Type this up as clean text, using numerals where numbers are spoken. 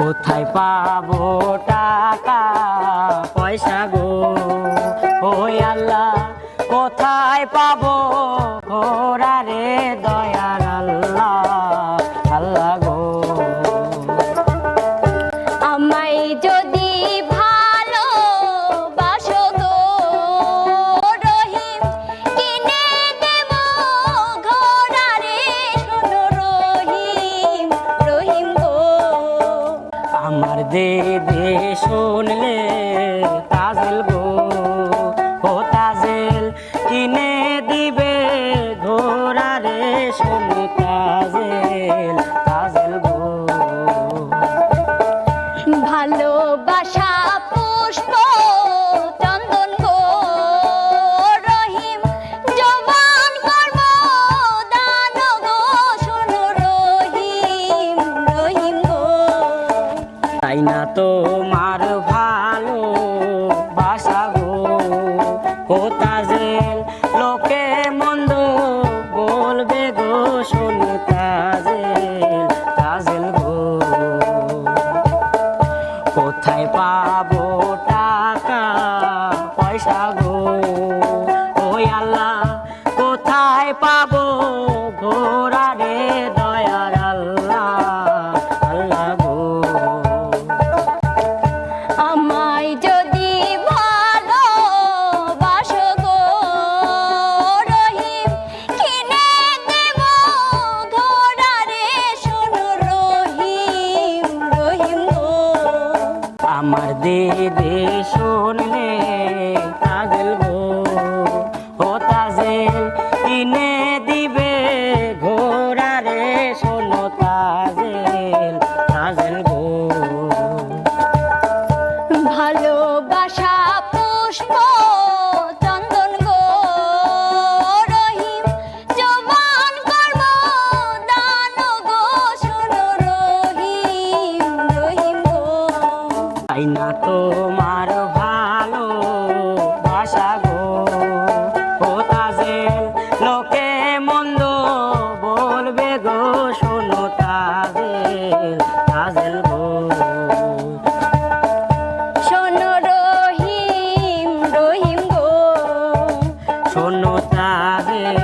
কোথায় পাবো টাকা পয়সা গো ওই আল্লাহ, কোথায় পাবো ঘোড়া রে দয়ার আল্লাহ, আল্লাহ গো। আমায় যদি ভালো বাসো গো রহিম, কিনে দেব ঘোড়া রে, শোনো রহিম, রহিম গো। আমার দেবে শুনলে তাজেল গো ও তাজেল, কিনে দিবে ঘোড়া রে, শোনো তাজেল, তাজেল গো। ভালোবাসা পুষ্প চন্দন গো রহিম, জবান কর্ম দান গো, শোনো রহিম, রহিম গো। তাই না তোমার ভালো বাসা গো ও তাজেল, লোকে মন্দ বলবে গো, শোনো তাজেল, তাজেল গো। কোথায় পাবো টাকা পয়সা গো ওই আল্লাহ, কোথায় পাবো ঘোড়া রে দয়ার আল্লাহ, আল্লাহ গো। আমায় যদি ভালো বাসো গো রহিম, কিনে দেব ঘোড়া রে, শোনো রহিম, রহিম গো। আমার দেবে শুনলে তাজেল গো ও তাজেল, কিনে দিবে ঘোড়া রে, শোনো তাজেল, তাজেল গো। ভালোবাসা পুষ্প চন্দন গো রহিম, জবান কর্ম দান গো, শোনো রহিম, রহিম গো। তাই না তোমার ভালো বাসা গো ও তাজেল, লোকে মন্দ বলবে গো, শোনো তাজেল, তাজেল গো। শোনো রহিম, রহিম গো। শোনো তাজেল,